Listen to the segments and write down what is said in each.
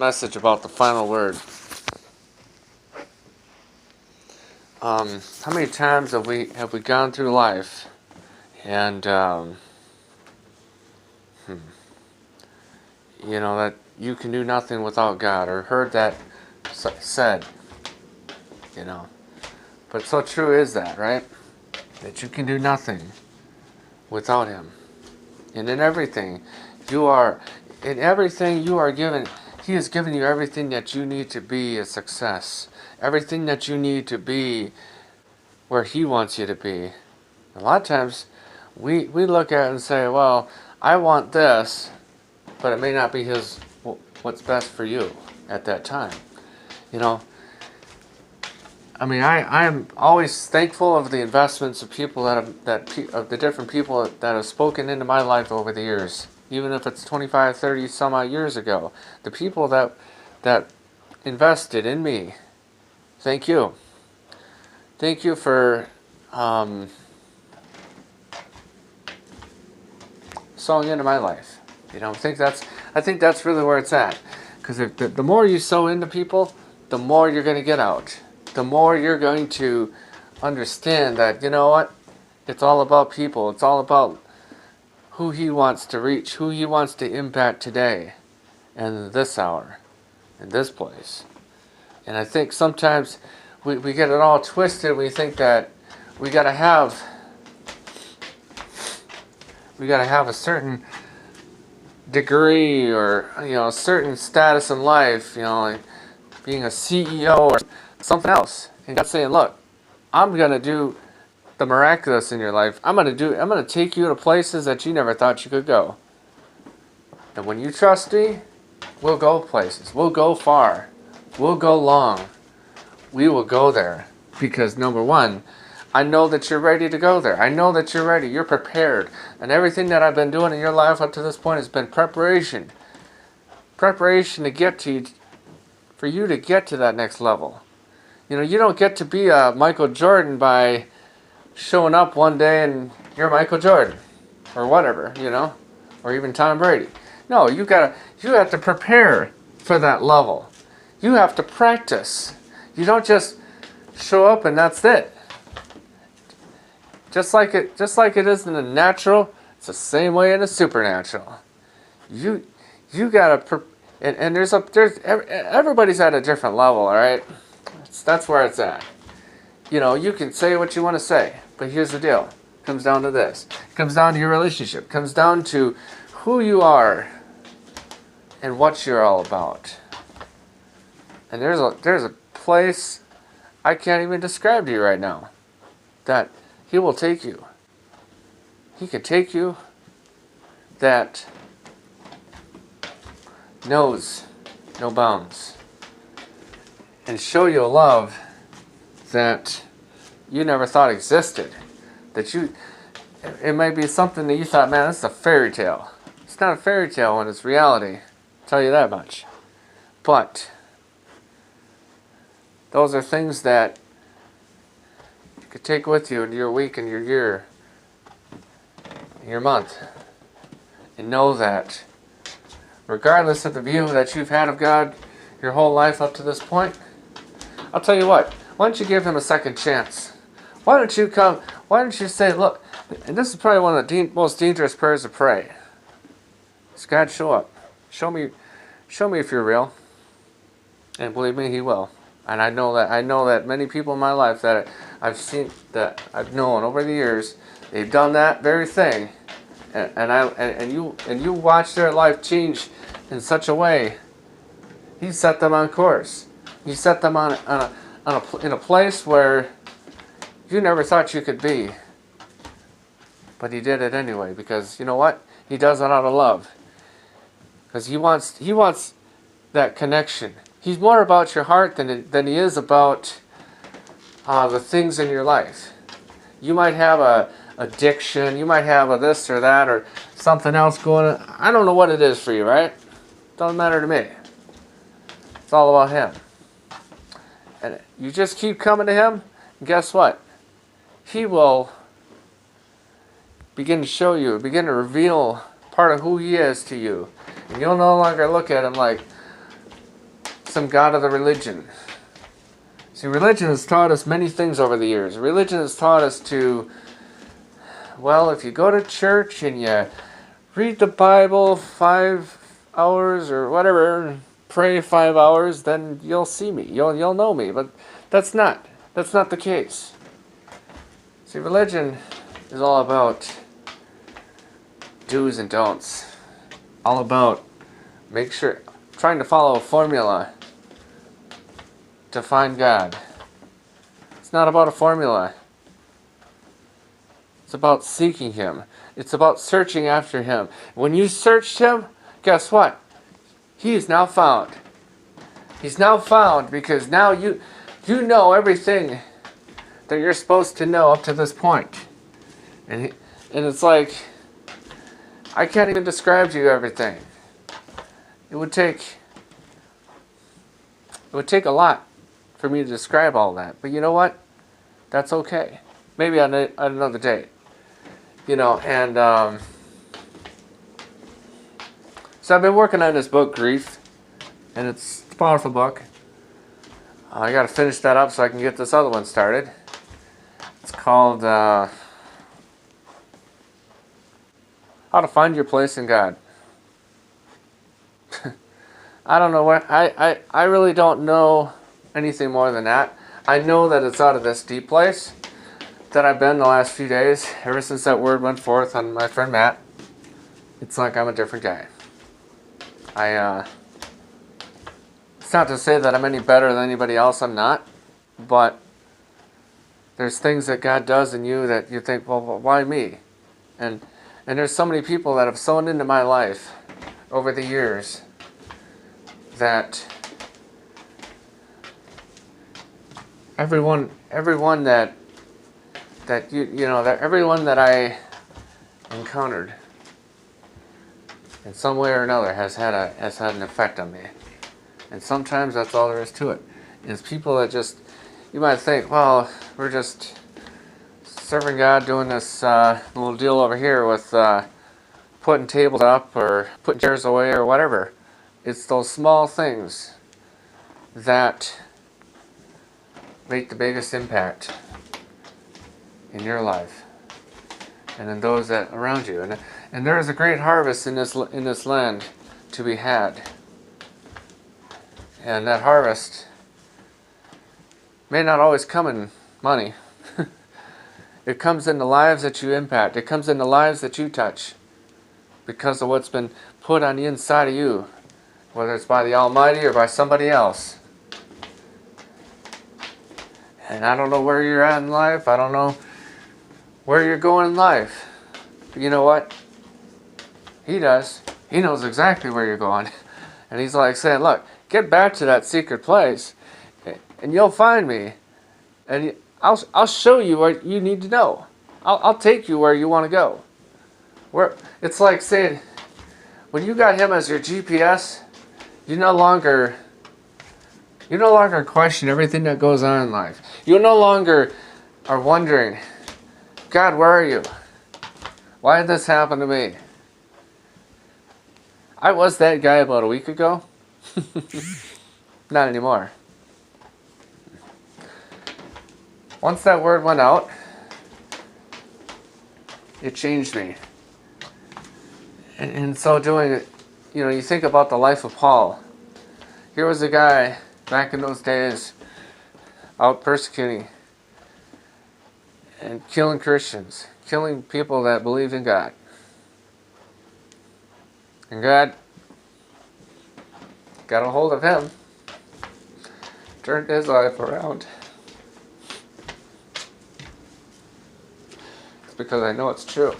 message about the final word. How many times have we gone through life and that you can do nothing without God, or heard that said, but so true is that, right? That you can do nothing without Him, and in everything you are given. He has given you everything that you need to be a success, everything that you need to be where He wants you to be. A lot of times we look at it and say, well, I want this, but it may not be what's best for you at that time. I am always thankful of the investments of people of the different people that have spoken into my life over the years. Even if it's 25, 30 some odd years ago. The people that invested in me. Thank you. Thank you for sowing into my life. I think that's really where it's at. Because the more you sow into people, the more you're going to get out. The more you're going to understand that, you know what? It's all about people. It's all about who He wants to reach, who He wants to impact today, and this hour, in this place. And I think sometimes we get it all twisted. We think that we gotta have a certain degree, or a certain status in life, like being a CEO or something else. And God's saying, look, I'm gonna do the miraculous in your life. I'm gonna take you to places that you never thought you could go. And when you trust me, we'll go places. We'll go far. We'll go long. We will go there. Because number one, I know that you're ready to go there. I know that you're ready. You're prepared. And everything that I've been doing in your life up to this point has been preparation. Preparation to get to you, for you to get to that next level. You don't get to be a Michael Jordan by showing up one day and you're Michael Jordan. Or whatever, or even Tom Brady. No, you have to prepare for that level. You have to practice. You don't just show up and that's it. Just like it is in the natural, it's the same way in the supernatural. You gotta and there's everybody's at a different level, all right? That's where it's at. You can say what you want to say, but here's the deal. It comes down to this. It comes down to your relationship. It comes down to who you are and what you're all about. And there's a place I can't even describe to you right now that He will take you. He can take you that knows no bounds and show you a love that you never thought existed. It might be something that you thought, man, this is a fairy tale. It's not a fairy tale when it's reality. I'll tell you that much. But those are things that you could take with you into your week and your year, and your month, and know that regardless of the view that you've had of God your whole life up to this point, I'll tell you what, why don't you give Him a second chance? Why don't you say, look, and this is probably one of the most dangerous prayers to pray. It's, God, show up. Show me if you're real. And believe me, He will. And I know that many people in my life that I've seen, that I've known over the years, they've done that very thing. And you watch their life change in such a way. He set them on course. He set them in a place where you never thought you could be. But He did it anyway, because you know what? He does it out of love. Because He wants that connection. He's more about your heart than He is about the things in your life. You might have a addiction, you might have a this or that or something else going on. I don't know what it is for you, right? Doesn't matter to me. It's all about Him. And you just keep coming to Him, and guess what? He will begin to show you, begin to reveal part of who He is to you. And you'll no longer look at Him like, some god of the religion. See, religion has taught us many things over the years. Religion has taught us to, well, if you go to church and you read the Bible 5 hours or whatever, pray 5 hours, then you'll see me. You'll know me. But that's not the case. See, religion is all about do's and don'ts. All about trying to follow a formula to find God. It's not about a formula. It's about seeking Him. It's about searching after Him. When you searched Him, guess what? He is now found. He's now found because now you know everything that you're supposed to know up to this point. And it's like, I can't even describe to you everything. It would take a lot for me to describe all that. But you know what? That's okay. Maybe on another day. And so I've been working on this book, Grief. And it's a powerful book. I got to finish that up so I can get this other one started. It's called How to Find Your Place in God. I don't know what I really don't know anything more than that. I know that it's out of this deep place that I've been the last few days, ever since that word went forth on my friend Matt. It's like I'm a different guy. It's not to say that I'm any better than anybody else, I'm not, but there's things that God does in you that you think, well, why me? And there's so many people that have sown into my life over the years that everyone that everyone that I encountered in some way or another has had an effect on me. And sometimes that's all there is to it. Is people that just, you might think, well, we're just serving God, doing this little deal over here with putting tables up or putting chairs away or whatever. It's those small things that make the biggest impact in your life and in those that around you. And there is a great harvest in this land to be had. And that harvest may not always come in money. It comes in the lives that you impact. It comes in the lives that you touch because of what's been put on the inside of you, whether it's by the Almighty or by somebody else. And I don't know where you're at in life. I don't know where you're going in life. But you know what? He does. He knows exactly where you're going. And He's like saying, look, get back to that secret place and you'll find me. And I'll show you what you need to know. I'll take you where you want to go. It's like saying, when you got Him as your GPS, you no longer question everything that goes on in life. You no longer are wondering, God, where are you? Why did this happen to me? I was that guy about a week ago. Not anymore. Once that word went out, it changed me. And in so doing, you think about the life of Paul. Here was a guy back in those days out persecuting and killing Christians, killing people that believed in God. And God got a hold of him, turned his life around. It's because I know it's true.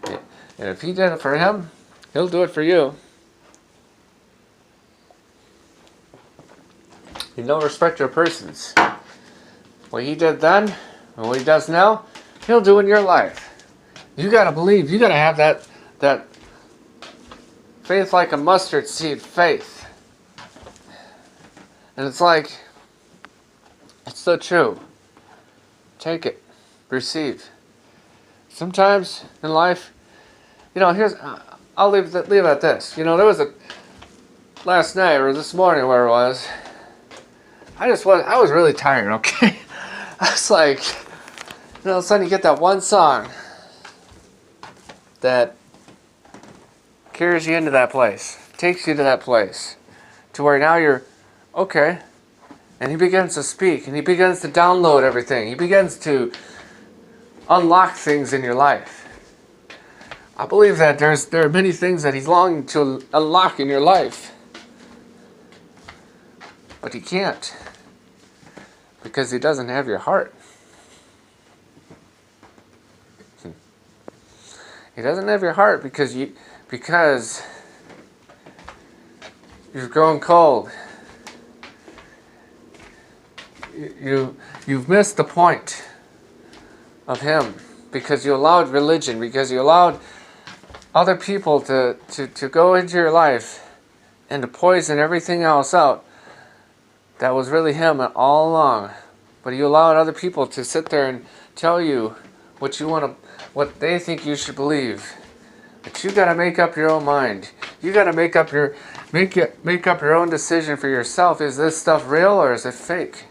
And if He did it for him, He'll do it for you. He's no respecter of persons. What He did then, and what He does now, He'll do in your life. You gotta believe. You gotta have that faith like a mustard seed faith. And it's like, it's so true. Take it. Receive. Sometimes in life, I'll leave it at this. There was last night or this morning, where it was, I was really tired, okay? I was like, all of a sudden you get that one song that carries you into that place, takes you to that place, to where now you're, okay, and he begins to speak, and he begins to download everything. He begins to unlock things in your life. I believe that there are many things that he's longing to unlock in your life, but he can't, because he doesn't have your heart. He doesn't have your heart because you've grown cold. You've missed the point of him, because you allowed religion, because you allowed other people to go into your life and to poison everything else out that was really him all along. But you allowed other people to sit there and tell you what they think you should believe. But you got to make up your own mind. You got to make up your own decision for yourself. Is this stuff real or is it fake?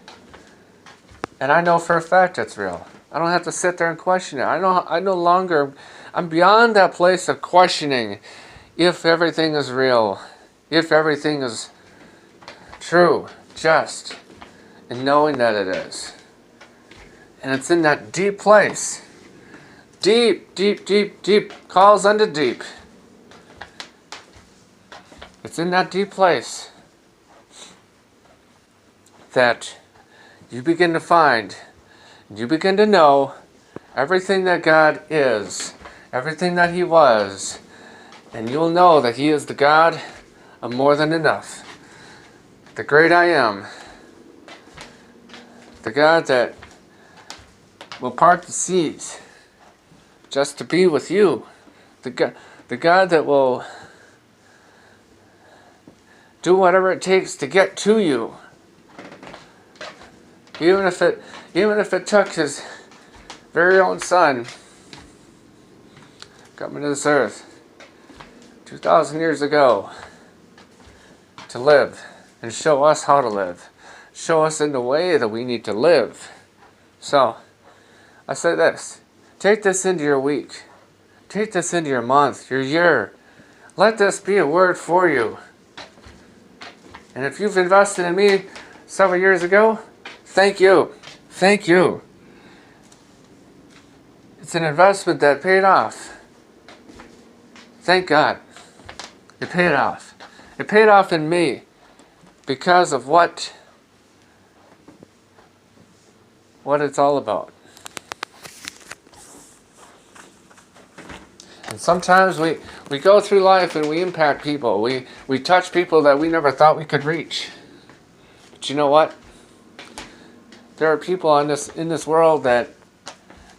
And I know for a fact it's real. I don't have to sit there and question it. I'm beyond that place of questioning if everything is real, if everything is true, just, and knowing that it is. And it's in that deep place. Deep, deep, deep, deep calls unto deep. It's in that deep place that you begin to find, you begin to know everything that God is, everything that he was, and you'll know that he is the God of more than enough. The great I am. The God that will part the seas just to be with you. The God that will do whatever it takes to get to you. Even if it took his very own son coming to this earth 2,000 years ago to live and show us how to live. Show us in the way that we need to live. So, I say this. Take this into your week. Take this into your month, your year. Let this be a word for you. And if you've invested in me several years ago, thank you. Thank you. It's an investment that paid off. Thank God. It paid off. It paid off in me because of what it's all about. And sometimes we go through life and we impact people. We touch people that we never thought we could reach. But you know what? There are people in this world that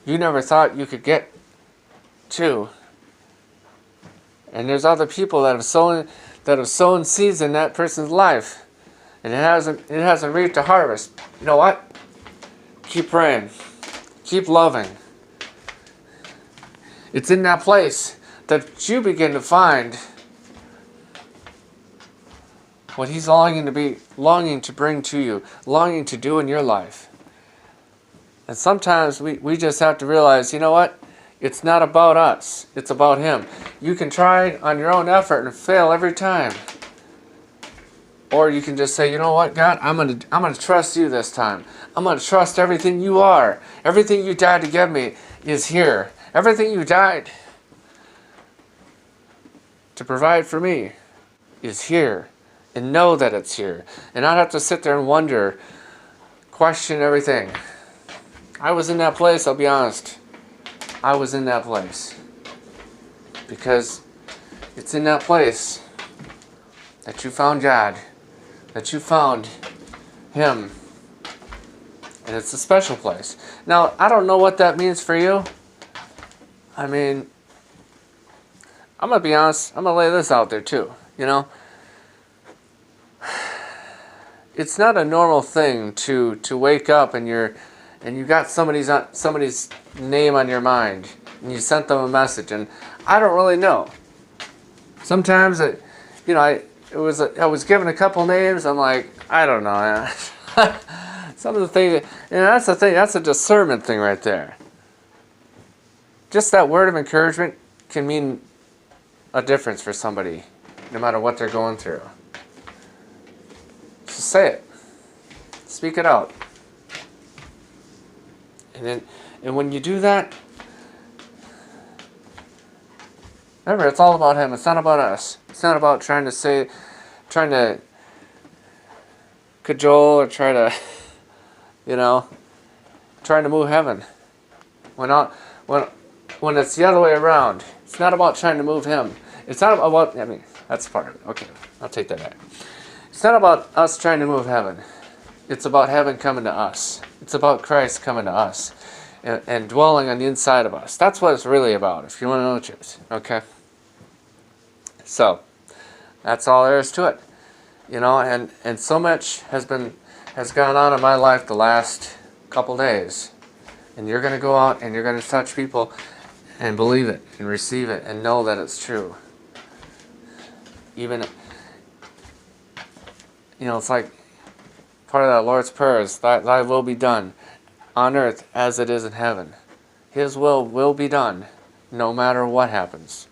you never thought you could get to. And there's other people that have sown seeds in that person's life, and it hasn't reaped a harvest. You know what? Keep praying. Keep loving. It's in that place that you begin to find what he's longing to bring to you, longing to do in your life. And sometimes we just have to realize, you know what? It's not about us. It's about him. You can try on your own effort and fail every time. Or you can just say, you know what, God, I'm gonna trust you this time. I'm gonna trust everything you are. Everything you died to give me is here. Everything you died to provide for me is here. And know that it's here. And not have to sit there and wonder, question everything. I was in that place, I'll be honest. I was in that place. Because it's in that place that you found God. That you found him. And it's a special place. Now, I don't know what that means for you. I mean, I'm going to be honest. I'm going to lay this out there too. You know? It's not a normal thing to wake up and you got somebody's name on your mind and you sent them a message, and I don't really know. Sometimes I was given a couple names. I'm like, I don't know, man. Some of the things, and that's the thing. That's a discernment thing right there. Just that word of encouragement can mean a difference for somebody, no matter what they're going through. So say it. Speak it out. And when you do that, remember, it's all about Him. It's not about us. It's not about trying to cajole or trying to move heaven. When it's the other way around, it's not about trying to move Him. It's not about, that's part of it. Okay, I'll take that back. It's not about us trying to move heaven. It's about heaven coming to us. It's about Christ coming to us and dwelling on the inside of us. That's what it's really about, if you want to know the truth. Okay? So, that's all there is to it. And so much has gone on in my life the last couple days. And you're going to go out and you're going to touch people and believe it and receive it and know that it's true. Even, it's like part of that Lord's Prayer is, thy will be done on earth as it is in heaven. His will be done no matter what happens.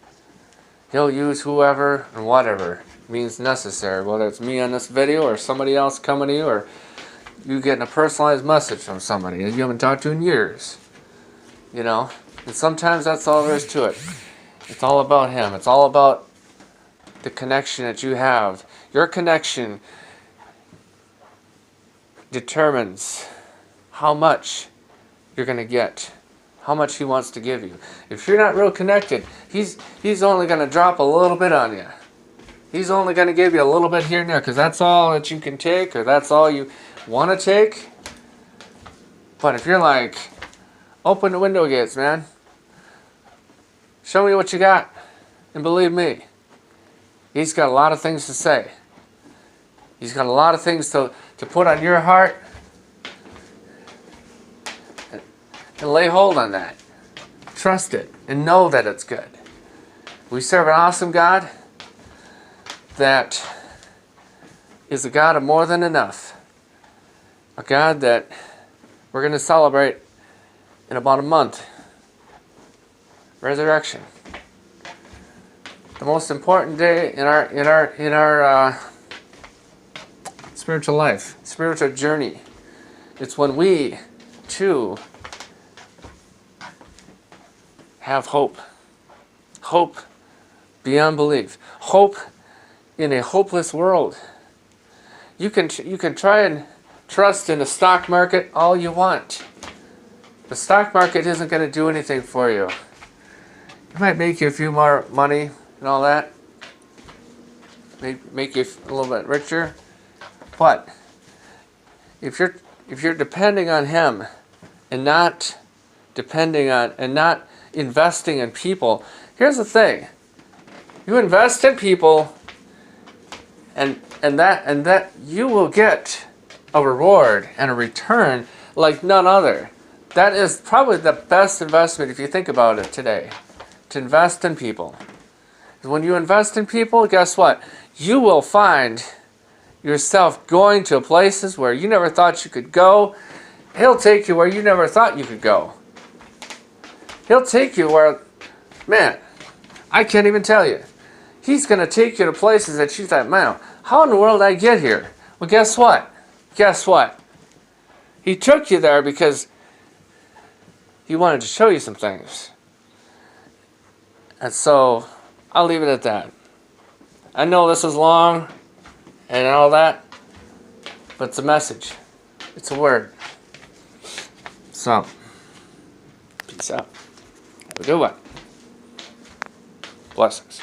He'll use whoever and whatever means necessary, whether it's me on this video or somebody else coming to you or you getting a personalized message from somebody that you haven't talked to in years. And sometimes that's all there is to it. It's all about Him. It's all about the connection that you have. Your connection determines how much you're going to get, how much He wants to give you. If you're not real connected, He's only going to drop a little bit on you. He's only going to give you a little bit here and there because that's all that you can take or that's all you want to take. But if you're like, open the window gates, man. Show me what you got. And believe me, He's got a lot of things to say. He's got a lot of things to put on your heart. And lay hold on that. Trust it. And know that it's good. We serve an awesome God that is a God of more than enough. A God that we're going to celebrate in about a month. Resurrection. The most important day in our spiritual life, spiritual journey. It's when we too have hope. Hope beyond belief. Hope in a hopeless world. You can try and trust in the stock market all you want. The stock market isn't going to do anything for you. It might make you a few more money and all that. Make you a little bit richer. But if you're depending on Him and not depending on and not investing in people, here's the thing. You invest in people and that you will get a reward and a return like none other. That is probably the best investment if you think about it today. To invest in people. When you invest in people, guess what? You will find yourself going to places where you never thought you could go. He'll take you where you never thought you could go. He'll take you where, man, I can't even tell you. He's going to take you to places that you thought, man, how in the world did I get here? Well, guess what? Guess what? He took you there because He wanted to show you some things. And so, I'll leave it at that. I know this is long and all that, but it's a message. It's a word. So, peace out. Have a good one. Blessings.